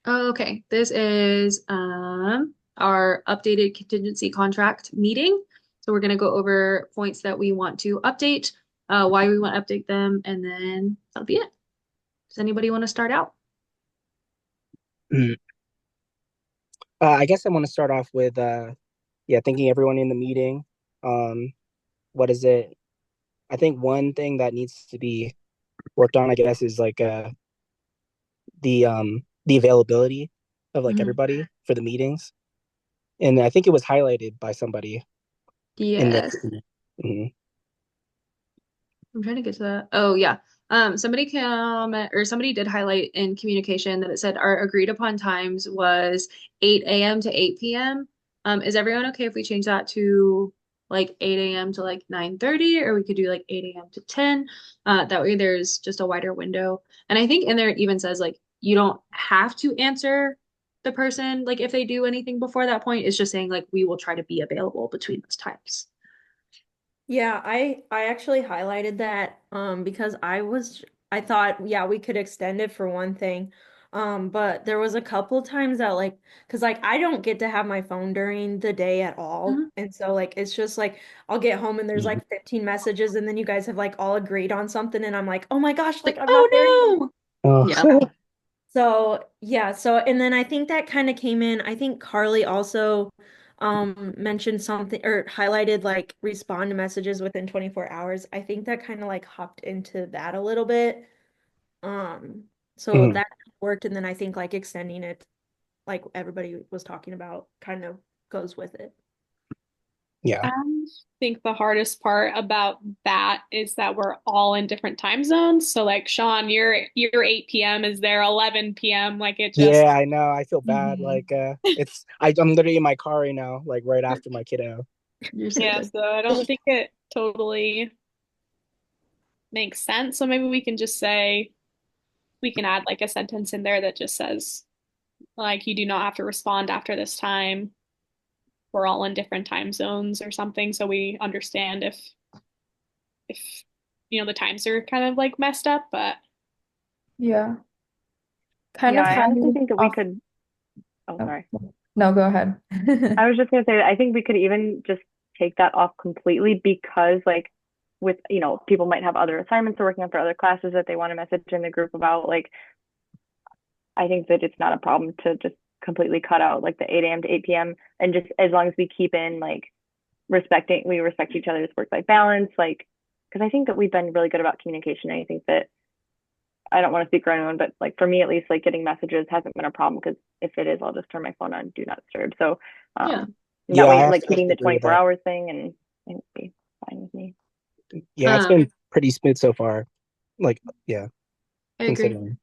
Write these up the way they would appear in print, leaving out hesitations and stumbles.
Oh, okay. This is our updated contingency contract meeting. So we're going to go over points that we want to update, why we want to update them, and then that'll be it. Does anybody want to start out? Mm. I guess I want to start off with yeah, thanking everyone in the meeting. Um, what is it? I think one thing that needs to be worked on, I guess, is like the availability of like Mhm. everybody for the meetings. And I think it was highlighted by somebody in the Yes. Mhm. I'm trying to get to that. Oh, yeah. Somebody comment or somebody did highlight in communication that it said our agreed upon times was 8 a.m. to 8 p.m. Is everyone okay if we change that to like 8 a.m. to like 9:30, or we could do like 8 a.m. to 10? That way there's just a wider window. And I think in there it even says like you don't have to answer the person like if they do anything before that point. It's just saying like we will try to be available between those times. Yeah, I actually highlighted that because I thought yeah, we could extend it for one thing. But there was a couple times that like cuz like I don't get to have my phone during the day at all. Mhm. And so like it's just like I'll get home and there's Mhm. like 15 messages and then you guys have like all agreed on something and I'm like, "Oh my gosh, like Like, I'm not there anymore." oh no. Yeah. Oh, So yeah, so and then I think that kind of came in. I think Carly also mentioned something or highlighted like respond to messages within 24 hours. I think that kind of like hopped into that a little bit. Um so mhm. that worked and then I think like extending it like everybody was talking about kind of goes with it. Yeah. I think the hardest part about that is that we're all in different time zones. So like Sean, your 8 p.m. is there 11 p.m. Like it just Yeah, I know. I feel bad. Mhm. Like I'm literally in my car right now, like right after my kiddo. You're so yeah, good. so I don't think it totally makes sense. So maybe we can just say we can add like a sentence in there that just says like you do not have to respond after this time. We're all in different time zones or something so we understand if the times are kind of like messed up, but Yeah, kind Yeah, of I honestly handing think that we off. could. Oh, Oh, sorry. no, go ahead. I was just gonna say that I think we could even just take that off completely because, like, with people might have other assignments they're working on for other classes that they want to message in the group about. Like, I think that it's not a problem to just completely cut out like the 8 a.m. to 8 p.m. and just as long as we keep in like we respect each other's work-life balance, like, because I think that we've been really good about communication. And I think that I don't want to speak for anyone, but like for me at least, like getting messages hasn't been a problem because if it is, I'll just turn my phone on do not disturb. So Yeah, and that Yeah, way, I have like to keeping the agree with 24 that. hours thing and I think it'd be fine with me. Yeah, it's um, been pretty smooth so far. Like, yeah, I agree. considering.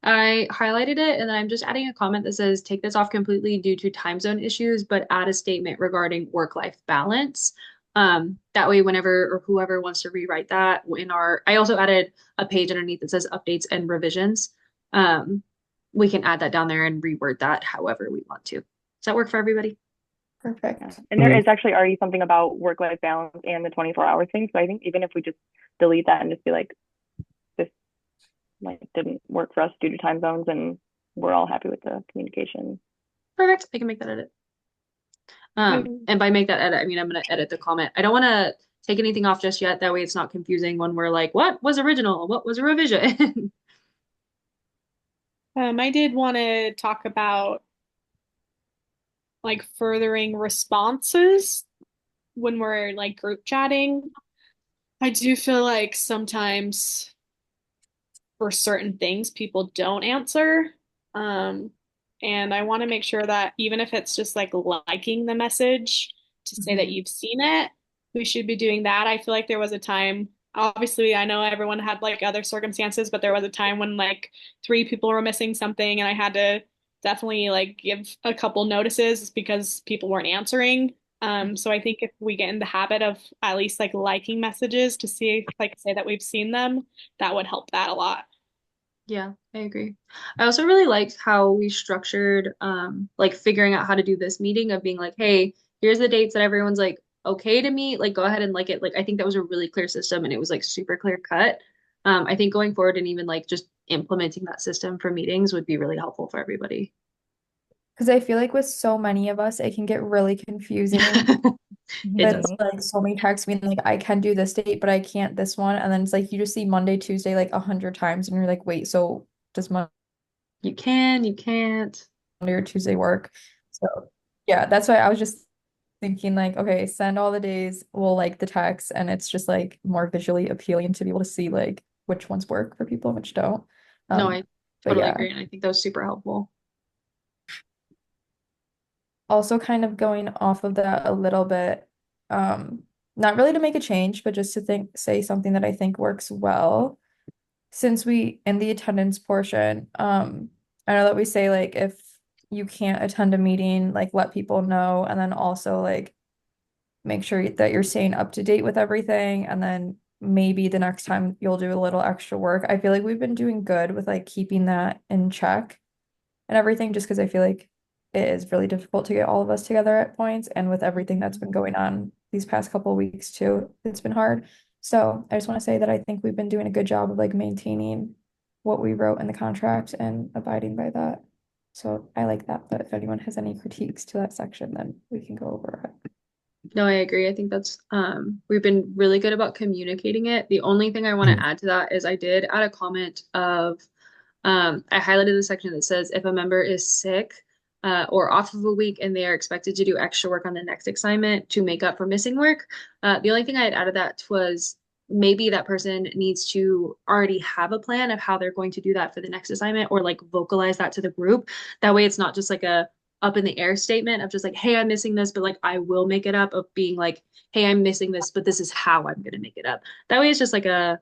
I highlighted it and then I'm just adding a comment that says take this off completely due to time zone issues, but add a statement regarding work-life balance. That way, whenever or whoever wants to rewrite that I also added a page underneath that says updates and revisions. Um, we can add that down there and reword that however we want to. Does that work for everybody? Yeah. Perfect. And there Mhm. is actually already something about work-life balance and the 24-hour thing. So I think even if we just delete that and just be like, this like didn't work for us due to time zones and we're all happy with the communication. Perfect. I can make that edit. And by make that edit, I mean I'm gonna edit the comment. I don't want to take anything off just yet. That way it's not confusing when we're like, what was original? What was a revision? I did want to talk about like furthering responses when we're like group chatting. I do feel like sometimes for certain things people don't answer. Um, and I want to make sure that even if it's just like liking the message to say that Mhm. you've seen it, we should be doing that. I feel like there was a time, obviously, I know everyone had like other circumstances, but there was a time when like three people were missing something and I had to definitely like give a couple notices because people weren't answering. So I think if we get in the habit of at least like liking messages to see, like, say that we've seen them, that would help that a lot. Yeah, I agree. I also really liked how we structured like figuring out how to do this meeting of being like, hey, here's the dates that everyone's like okay to meet, like go ahead and like it. Like I think that was a really clear system and it was like super clear cut. I think going forward and even like just implementing that system for meetings would be really helpful for everybody. Because I feel like with so many of us, it can get really confusing. It With does. like so many texts being like, I can do this date, but I can't this one. And then it's like you just see Monday, Tuesday like 100 times, and you're like, wait, so does Monday You can, you can't. or Tuesday work? So yeah, that's why I was just thinking like, okay, send all the days, we'll like the text, and it's just like more visually appealing to be able to see like which ones work for people and which don't. No, Um, I but totally yeah. agree. And I think that was super helpful. Also kind of going off of that a little bit, not really to make a change, but just to say something that I think works well. Since we in the attendance portion, I know that we say like if you can't attend a meeting, like let people know, and then also like make sure that you're staying up to date with everything, and then maybe the next time you'll do a little extra work. I feel like we've been doing good with like keeping that in check and everything, just because I feel like it is really difficult to get all of us together at points. And with everything that's been going on these past couple of weeks too, it's been hard. So I just want to say that I think we've been doing a good job of like maintaining what we wrote in the contract and abiding by that. So I like that. But if anyone has any critiques to that section, then we can go over it. No, I agree. I think that's we've been really good about communicating it. The only thing I want to Mhm. add to that is I did add a comment of I highlighted the section that says if a member is sick or off of a week and they are expected to do extra work on the next assignment to make up for missing work, the only thing I had added that was maybe that person needs to already have a plan of how they're going to do that for the next assignment or like vocalize that to the group. That way it's not just like a up in the air statement of just like, hey, I'm missing this, but like I will make it up of being like, hey, I'm missing this, but this is how I'm gonna make it up. That way it's just like a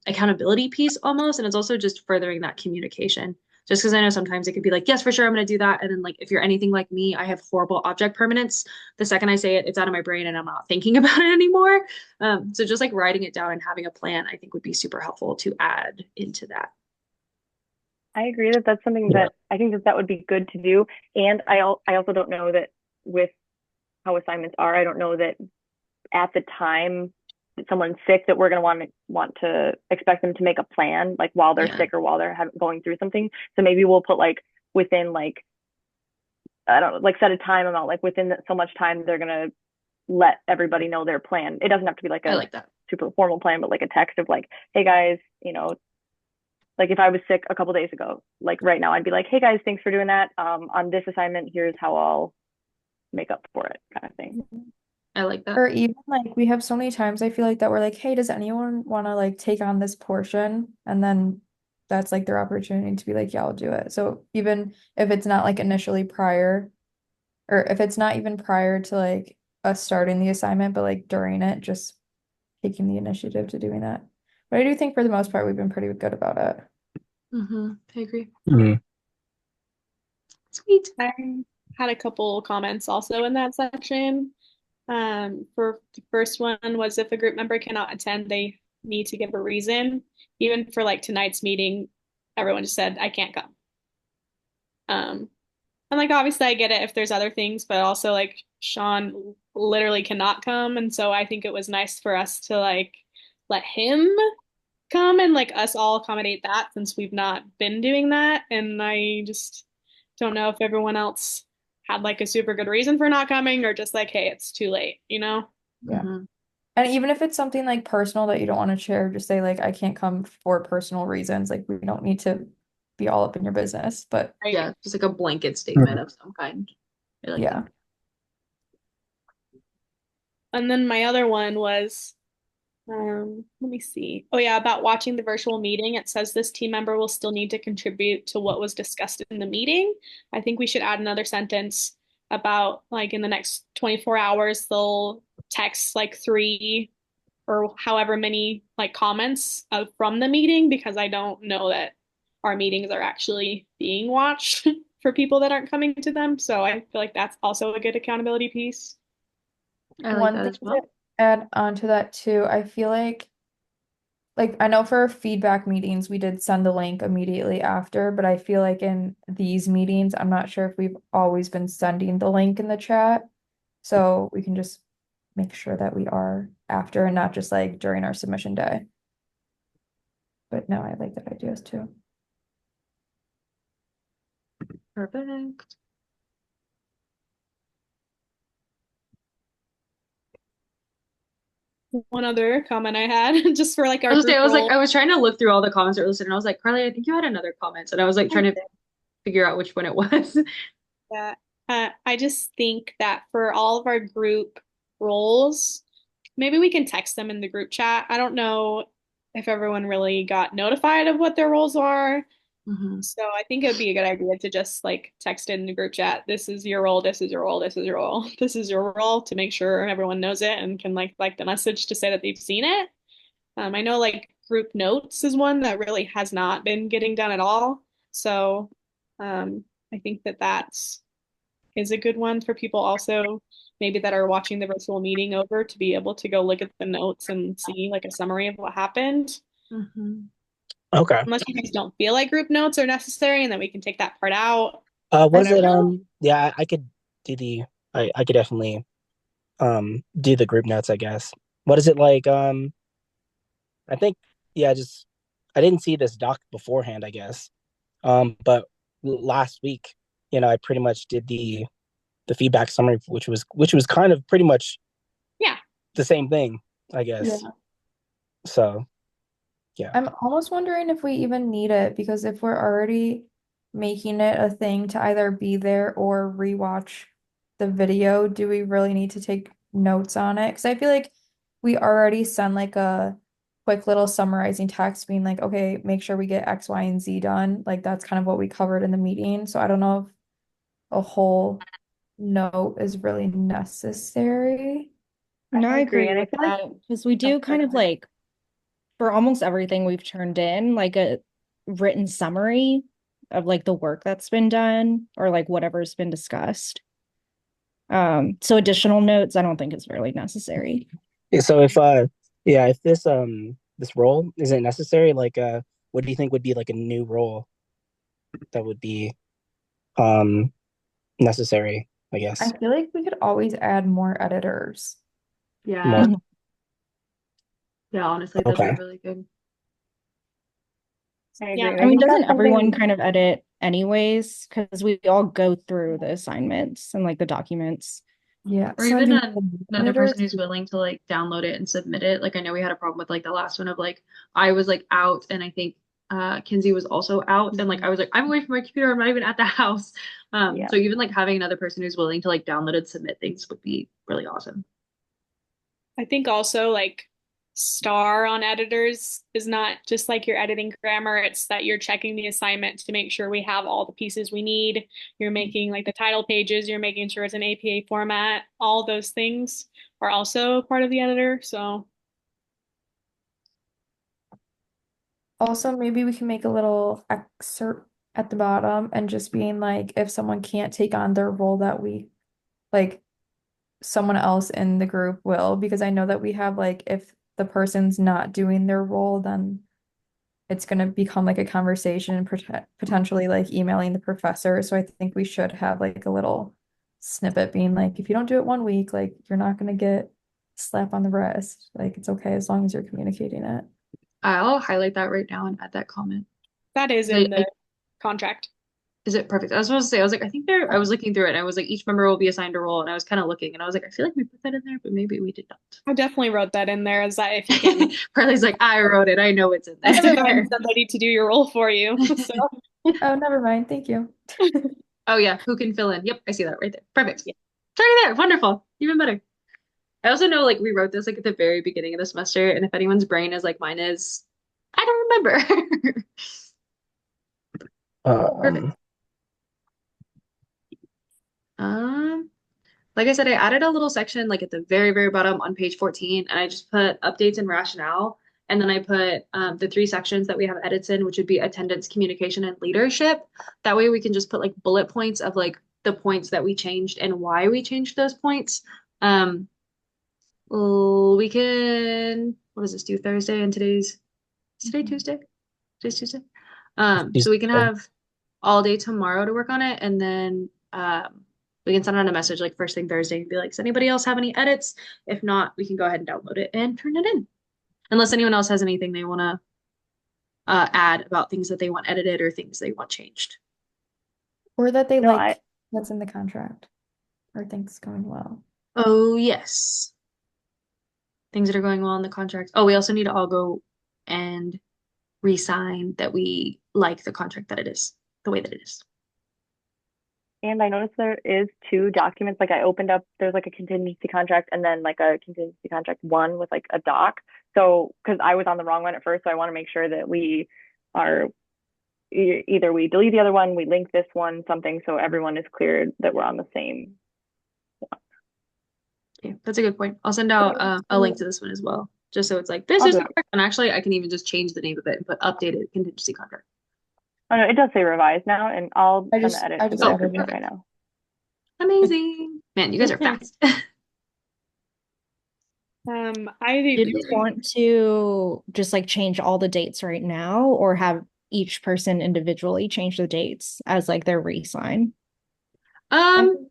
accountability piece almost. And it's also just furthering that communication. Just because I know sometimes it could be like, yes, for sure, I'm going to do that. And then, like, if you're anything like me, I have horrible object permanence. The second I say it, it's out of my brain and I'm not thinking about it anymore. So just like writing it down and having a plan, I think would be super helpful to add into that. I agree that that's something Yeah. that I think that that would be good to do. And I also don't know that with how assignments are, I don't know that at the time that someone's sick that we're going to want to expect them to make a plan like while they're Yeah, sick or while they're going through something. So maybe we'll put like within like I don't know, like set a time amount, like within so much time they're going to let everybody know their plan. It doesn't have to be like I a like that. super formal plan, but like a text of like, hey guys, like if I was sick a couple days ago, like right now I'd be like, hey guys, thanks for doing that. On this assignment, here's how I'll make up for it, kind of thing. I like that. Or even like we have so many times I feel like that we're like, hey, does anyone want to like take on this portion? And then that's like their opportunity to be like, yeah, I'll do it. So even if it's not like initially prior, or if it's not even prior to like us starting the assignment, but like during it, just taking the initiative to doing that. But I do think for the most part we've been pretty good about it. I agree. Mhm. Sweet. I had a couple comments also in that section. For the first one was if a group member cannot attend, they need to give a reason. Even for like tonight's meeting, everyone just said, I can't come. Um, and like obviously I get it if there's other things, but also like Sean literally cannot come. And so I think it was nice for us to like let him come and like us all accommodate that since we've not been doing that. And I just don't know if everyone else had like a super good reason for not coming or just like, hey, it's too late, you know? Yeah. And even if it's something like personal that you don't want to share, just say like I can't come for personal reasons. Like we don't need to be all up in your business. But Right. Yeah, just like a blanket statement Mhm. of some kind. I like yeah. that. And then my other one was let me see. Oh yeah, about watching the virtual meeting. It says this team member will still need to contribute to what was discussed in the meeting. I think we should add another sentence about like in the next 24 hours they'll text like three or however many like comments from the meeting because I don't know that our meetings are actually being watched for people that aren't coming to them. So I feel like that's also a good accountability piece. I like One that thing as to well. add on to that too, I feel like I know for feedback meetings we did send the link immediately after, but I feel like in these meetings, I'm not sure if we've always been sending the link in the chat. So we can just make sure that we are after and not just like during our submission day. But no, I like that ideas too. Perfect. One other comment I had just for like I our was gonna say, group role. I was trying to look through all the comments that were listed, and I was like, Carly, I think you had another comment, and I was like trying to figure out which one it was. Yeah. I just think that for all of our group roles, maybe we can text them in the group chat. I don't know if everyone really got notified of what their roles are. Mhm. So I think it would be a good idea to just like text in the group chat. This is your role. This is your role. This is your role. This is your role to make sure everyone knows it and can like the message to say that they've seen it. I know like group notes is one that really has not been getting done at all. So I think that that's is a good one for people also maybe that are watching the virtual meeting over to be able to go look at the notes and see like a summary of what happened. Mhm. Okay. Unless you guys don't feel like group notes are necessary and then we can take that part out. What I is don't it? know. Yeah, I could do the. I could definitely do the group notes, I guess. What is it like? I think yeah, just I didn't see this doc beforehand, I guess. But last week, I pretty much did the feedback summary, which was kind of pretty much Yeah. the same thing, I guess. Yeah. So yeah. I'm almost wondering if we even need it because if we're already making it a thing to either be there or rewatch the video, do we really need to take notes on it? Because I feel like we already send like a quick little summarizing text being like, okay, make sure we get X, Y, and Z done. Like that's kind of what we covered in the meeting. So I don't know if a whole note is really necessary. No, I I agree. agree And I with feel like, that because we oh, do sorry, kind go of ahead. like for almost everything we've turned in, like a written summary of like the work that's been done or like whatever's been discussed. So additional notes, I don't think is really necessary. Yeah, so if this role isn't necessary, like what do you think would be like a new role that would be um necessary, I I guess. feel like we could always add more editors. More. Yeah. Mhm. Yeah, honestly, that'd be Okay. really good. I Yeah. agree. And I I mean, think doesn't that's everyone something, kind of edit anyways? Because we all go through the assignments and like the documents. Yeah, Or so I even mean, another editors. person who's willing to like download it and submit it. Like I know we had a problem with like the last one of like I was like out and I think Kinsey was also out and like I was like I'm away from my computer, I'm not even at the house. yeah. So even like having another person who's willing to like download and submit things would be really awesome. I think also like star on editors is not just like you're editing grammar, it's that you're checking the assignment to make sure we have all the pieces we need. You're making like the title pages, you're making sure it's an APA format. All those things are also part of the editor. So Also, maybe we can make a little excerpt at the bottom and just being like, if someone can't take on their role that week, like someone else in the group will, because I know that we have like, if the person's not doing their role, then it's going to become like a conversation and potentially like emailing the professor. So I think we should have like a little snippet being like, if you don't do it one week, like you're not going to get slap on the wrist. Like it's okay as long as you're communicating it. I'll highlight that right now and add that comment. that is in I the contract. is it perfect? I was supposed to say, I was like, I think there, I was looking through it and I was like, each member will be assigned a role. And I was kind of looking and I was like, I feel like we put that in there, but maybe we did I definitely wrote that in there as that if you can not. Carly's like, I wrote it. I know it's in to find there. somebody to do your role for you. So Oh, never mind. Thank you. Oh yeah, who can fill in? Yep, I see that right there. Perfect. It's already there. Wonderful. Even better. I also know like we wrote this like at the very beginning of the semester, and if anyone's brain is like mine is, I don't remember. Perfect. Um, Um, like I said, I added a little section like at the very, very bottom on page 14, and I just put updates and rationale. And then I put the three sections that we have edits in, which would be attendance, communication, and leadership. That way we can just put like bullet points of like the points that we changed and why we changed those points. Um, we can, what does this do? Thursday and is today Tuesday? Today's Tuesday. So we can have all day tomorrow to work on it, and then we can send out a message like first thing Thursday and be like, does anybody else have any edits? If not, we can go ahead and download it and turn it in. Unless anyone else has anything they want to add about things that they want edited or things they want changed. Or that they No, I like what's in the contract or things going well. Oh, yes. Things that are going well in the contract. Oh, we also need to all go and re-sign that we like the contract that it is, the way that it is. and I noticed there is two documents. Like I opened up, there's like a contingency contract and then like a contingency contract one with like a doc. So because I was on the wrong one at first, so I want to make sure that we are either we delete the other one, we link this one, something so everyone is clear that we're on the same. Yeah, that's a good point. I'll send out a link to this one as well, just so it's like this I'll is do the it. correct one. Actually, I can even just change the name of it and put updated contingency contract. Oh no, it does say revised now, and I'll I send the just edit I to just the added group it. chat right now. Amazing. Man, you guys are fast. I do Did we too. want to just like change all the dates right now or have each person individually change the dates as like their re-sign? Um,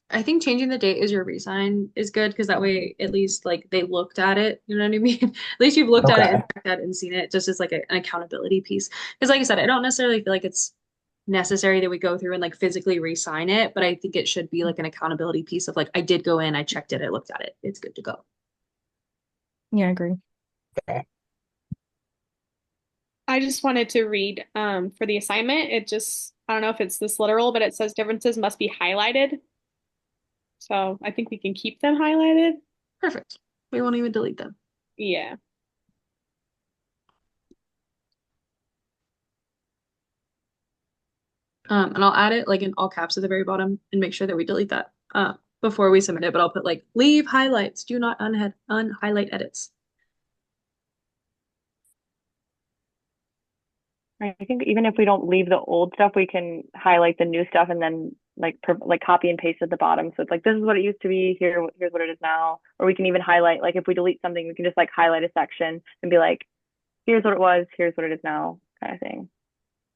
I think changing the date as your resign is good because that way at least like they looked at it. You know what I mean? At least you've looked at it and Okay. checked at it and seen it just as like an accountability piece. Because like I said, I don't necessarily feel like it's necessary that we go through and like physically re-sign it, but I think it should be like an accountability piece of like I did go in, I checked it, I looked at it. It's good to go. Yeah, I agree. Okay. I just wanted to read for the assignment. It just I don't know if it's this literal, but it says differences must be highlighted. So I think we can keep them highlighted. Perfect. We won't even delete them. Yeah. And I'll add it like in all caps at the very bottom and make sure that we delete that before we submit it. But I'll put like leave highlights, do not unhighlight edits. I think even if we don't leave the old stuff, we can highlight the new stuff and then like copy and paste at the bottom. So it's like this is what it used to be. Here's what it is now. Or we can even highlight like if we delete something, we can just like highlight a section and be like, here's what it was, here's what it is now, kind of thing.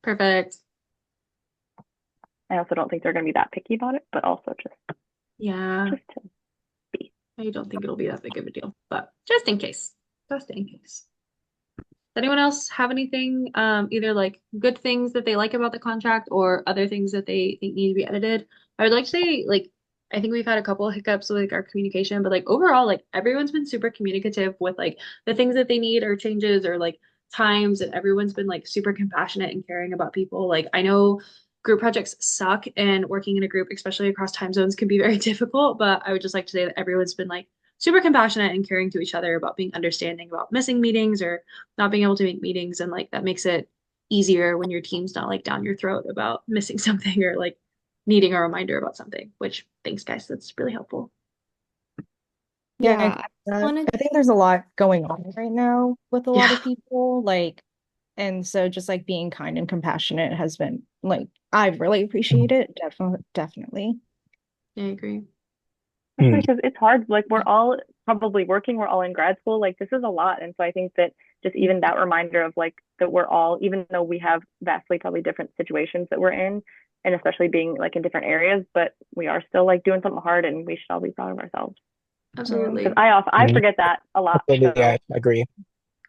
Perfect. I also don't think they're going to be that picky about it, but also Yeah, just to be. I don't think it'll be that big of a deal, but just in case. Just in case. Does anyone else have anything, either like good things that they like about the contract or other things that they think need to be edited? I would like to say, like, I think we've had a couple of hiccups with like our communication, but like overall, like everyone's been super communicative with like the things that they need or changes or like times, and everyone's been like super compassionate and caring about people. Like I know group projects suck and working in a group, especially across time zones, can be very difficult, but I would just like to say that everyone's been like super compassionate and caring to each other about being understanding about missing meetings or not being able to make meetings, and like that makes it easier when your team's not like down your throat about missing something or like needing a reminder about something, which thanks guys, that's really helpful. Yeah, I Yeah, agree I with that. wanted I think there's a lot going on right now with a lot Yeah, of people, like, and so just like being kind and compassionate has been like I really appreciate it. Definitely. I agree. Hmm. Especially because it's hard. Like we're all probably working, we're all in grad school. Like this is a lot. And so I think that just even that reminder of like that we're all, even though we have vastly probably different situations that we're in, and especially being like in different areas, but we are still like doing something hard and we should all be proud of ourselves. Because Absolutely. I Hmm. forget that a lot. Absolutely, So I agree.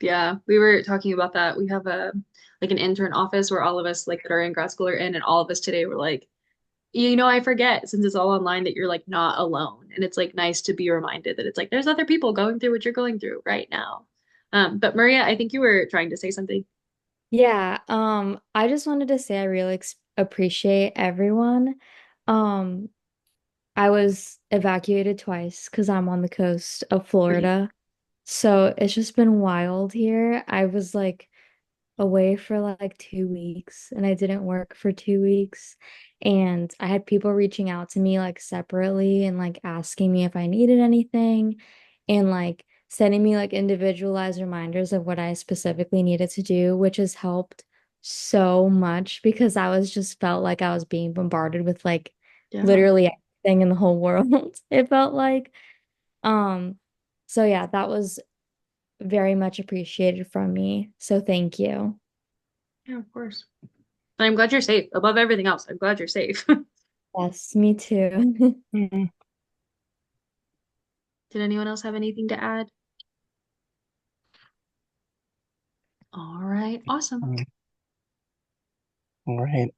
Yeah, we were talking about that. We have a like an intern office where all of us like that are in grad school are in, and all of us today were like, I forget since it's all online that you're like not alone. And it's like nice to be reminded that it's like there's other people going through what you're going through right now. But Maria, I think you were trying to say something. Yeah, I just wanted to say I really ex appreciate everyone. Um, I was evacuated twice because I'm on the coast of Pretty. Florida. So it's just been wild here. I was like away for like 2 weeks and I didn't work for 2 weeks. And I had people reaching out to me like separately and like asking me if I needed anything and like sending me like individualized reminders of what I specifically needed to do, which has helped so much because I was just felt like I was being bombarded with like Yeah. literally everything in the whole world. It felt like. Um, so yeah, that was very much appreciated from me. So thank you. Yeah, of course. And I'm glad you're safe. Above everything else, I'm glad you're safe. Yes, me too. Hmm. Did anyone else have anything to add? All right, awesome. All right.